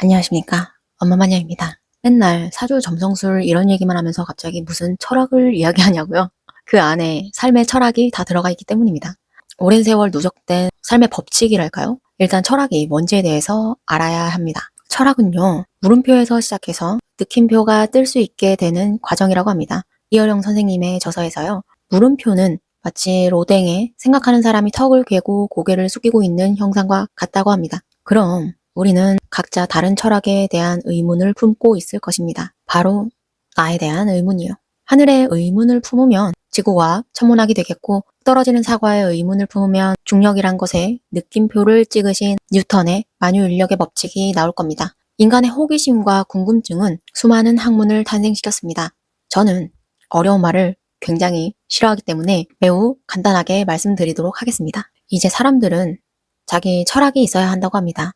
안녕하십니까. 엄마마냥입니다. 맨날 사주 점성술 이런 얘기만 하면서 갑자기 무슨 철학을 이야기하냐고요? 그 안에 삶의 철학이 다 들어가 있기 때문입니다. 오랜 세월 누적된 삶의 법칙이랄까요? 일단 철학이 뭔지에 대해서 알아야 합니다. 철학은요, 물음표에서 시작해서 느낌표가 뜰 수 있게 되는 과정이라고 합니다. 이어령 선생님의 저서에서요, 물음표는 마치 로댕에 생각하는 사람이 턱을 괴고 고개를 숙이고 있는 형상과 같다고 합니다. 그럼 우리는 각자 다른 철학에 대한 의문을 품고 있을 것입니다. 바로 나에 대한 의문이요. 하늘의 의문을 품으면 지구과학 천문학이 되겠고, 떨어지는 사과의 의문을 품으면 중력이란 것에 느낌표를 찍으신 뉴턴의 만유인력의 법칙이 나올 겁니다. 인간의 호기심과 궁금증은 수많은 학문을 탄생시켰습니다. 저는 어려운 말을 굉장히 싫어하기 때문에 매우 간단하게 말씀드리도록 하겠습니다. 이제 사람들은 자기 철학이 있어야 한다고 합니다.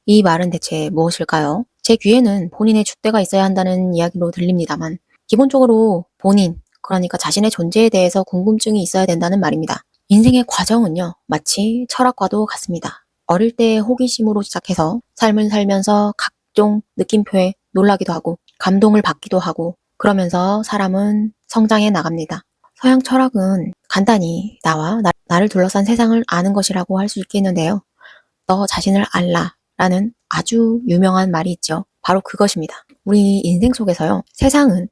이 말은 대체 무엇일까요? 제 귀에는 본인의 줏대가 있어야 한다는 이야기로 들립니다만, 기본적으로 본인, 그러니까 자신의 존재에 대해서 궁금증이 있어야 된다는 말입니다. 인생의 과정은요, 마치 철학과도 같습니다. 어릴 때 호기심으로 시작해서 삶을 살면서 각종 느낌표에 놀라기도 하고 감동을 받기도 하고, 그러면서 사람은 성장해 나갑니다. 서양 철학은 간단히 나를 둘러싼 세상을 아는 것이라고 할 수 있겠는데요. 너 자신을 알라 라는 아주 유명한 말이 있죠. 바로 그것입니다. 우리 인생 속에서요, 세상은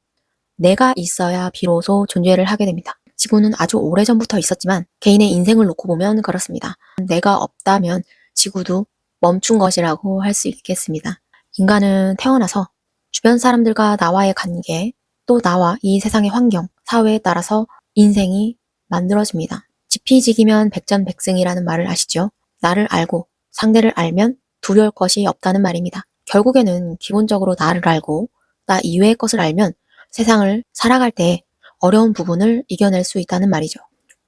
내가 있어야 비로소 존재를 하게 됩니다. 지구는 아주 오래전부터 있었지만 개인의 인생을 놓고 보면 그렇습니다. 내가 없다면 지구도 멈춘 것이라고 할 수 있겠습니다. 인간은 태어나서 주변 사람들과 나와의 관계, 또 나와 이 세상의 환경, 사회에 따라서 인생이 만들어집니다. 지피지기면 백전백승이라는 말을 아시죠? 나를 알고 상대를 알면 두려울 것이 없다는 말입니다. 결국에는 기본적으로 나를 알고 나 이외의 것을 알면 세상을 살아갈 때 어려운 부분을 이겨낼 수 있다는 말이죠.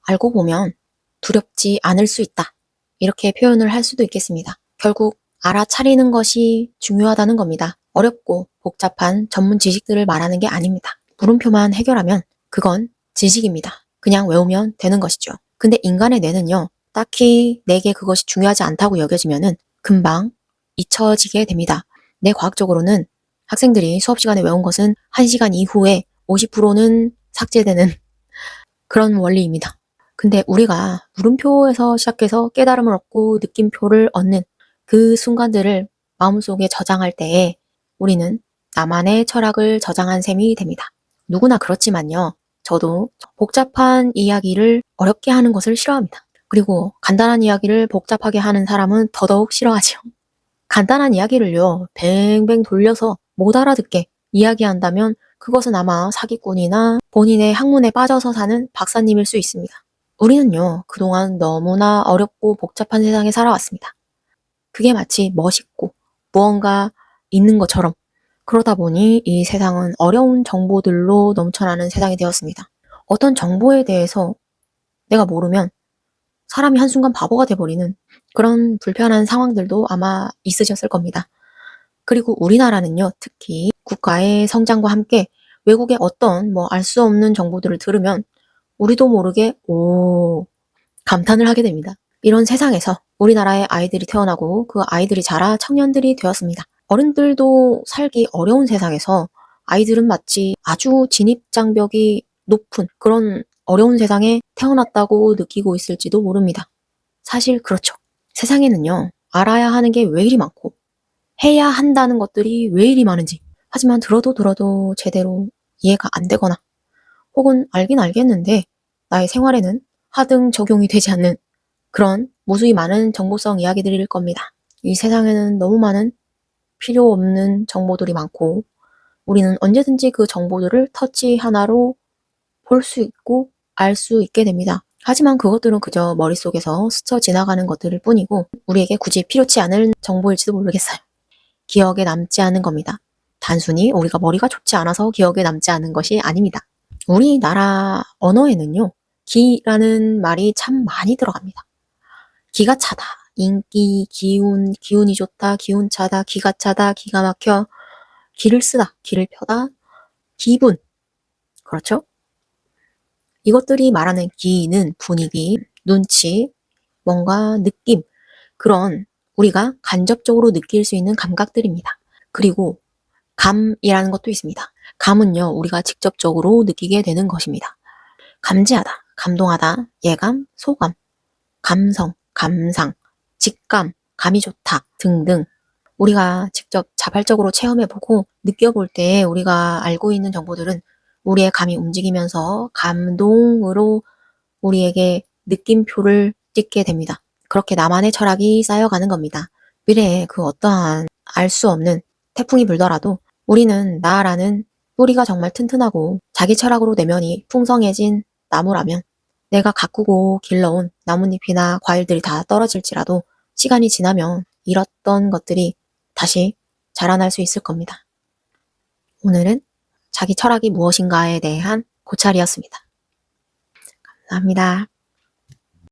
알고 보면 두렵지 않을 수 있다. 이렇게 표현을 할 수도 있겠습니다. 결국 알아차리는 것이 중요하다는 겁니다. 어렵고 복잡한 전문 지식들을 말하는 게 아닙니다. 물음표만 해결하면 그건 지식입니다. 그냥 외우면 되는 것이죠. 근데 인간의 뇌는요, 딱히 내게 그것이 중요하지 않다고 여겨지면은 금방 잊혀지게 됩니다. 과학적으로는 학생들이 수업 시간에 외운 것은 1시간 이후에 50%는 삭제되는 그런 원리입니다. 근데 우리가 물음표에서 시작해서 깨달음을 얻고 느낌표를 얻는 그 순간들을 마음속에 저장할 때에 우리는 나만의 철학을 저장한 셈이 됩니다. 누구나 그렇지만요. 저도 복잡한 이야기를 어렵게 하는 것을 싫어합니다. 그리고 간단한 이야기를 복잡하게 하는 사람은 더더욱 싫어하죠. 간단한 이야기를요, 뱅뱅 돌려서 못 알아듣게 이야기한다면 그것은 아마 사기꾼이나 본인의 학문에 빠져서 사는 박사님일 수 있습니다. 우리는요, 그동안 너무나 어렵고 복잡한 세상에 살아왔습니다. 그게 마치 멋있고 무언가 있는 것처럼, 그러다 보니 이 세상은 어려운 정보들로 넘쳐나는 세상이 되었습니다. 어떤 정보에 대해서 내가 모르면 사람이 한순간 바보가 돼버리는 그런 불편한 상황들도 아마 있으셨을 겁니다. 그리고 우리나라는요, 특히 국가의 성장과 함께 외국의 어떤 알 수 없는 정보들을 들으면 우리도 모르게 감탄을 하게 됩니다. 이런 세상에서 우리나라의 아이들이 태어나고 그 아이들이 자라 청년들이 되었습니다. 어른들도 살기 어려운 세상에서 아이들은 마치 아주 진입장벽이 높은 그런 어려운 세상에 태어났다고 느끼고 있을지도 모릅니다. 사실 그렇죠. 세상에는요, 알아야 하는 게 왜 이리 많고 해야 한다는 것들이 왜 이리 많은지, 하지만 들어도 제대로 이해가 안 되거나 혹은 알긴 알겠는데 나의 생활에는 하등 적용이 되지 않는 그런 무수히 많은 정보성 이야기들일 겁니다. 이 세상에는 너무 많은 필요 없는 정보들이 많고 우리는 언제든지 그 정보들을 터치 하나로 볼 수 있고 알 수 있게 됩니다. 하지만 그것들은 그저 머릿속에서 스쳐 지나가는 것들일 뿐이고 우리에게 굳이 필요치 않은 정보일지도 모르겠어요. 기억에 남지 않은 겁니다. 단순히 우리가 머리가 좋지 않아서 기억에 남지 않은 것이 아닙니다. 우리나라 언어에는요, 기라는 말이 참 많이 들어갑니다. 기가 차다, 인기, 기운이 좋다, 기운 차다, 기가 차다, 기가 막혀, 기를 쓰다, 기를 펴다, 기분. 그렇죠? 이것들이 말하는 기는 분위기, 눈치, 뭔가 느낌, 그런 우리가 간접적으로 느낄 수 있는 감각들입니다. 그리고 감이라는 것도 있습니다. 감은요, 우리가 직접적으로 느끼게 되는 것입니다. 감지하다, 감동하다, 예감, 소감, 감성, 감상, 직감, 감이 좋다 등등 우리가 직접 자발적으로 체험해보고 느껴볼 때 우리가 알고 있는 정보들은 우리의 감이 움직이면서 감동으로 우리에게 느낌표를 찍게 됩니다. 그렇게 나만의 철학이 쌓여가는 겁니다. 미래에 그 어떠한 알 수 없는 태풍이 불더라도 우리는 나라는 뿌리가 정말 튼튼하고 자기 철학으로 내면이 풍성해진 나무라면 내가 가꾸고 길러온 나뭇잎이나 과일들이 다 떨어질지라도 시간이 지나면 잃었던 것들이 다시 자라날 수 있을 겁니다. 오늘은 자기 철학이 무엇인가에 대한 고찰이었습니다. 감사합니다.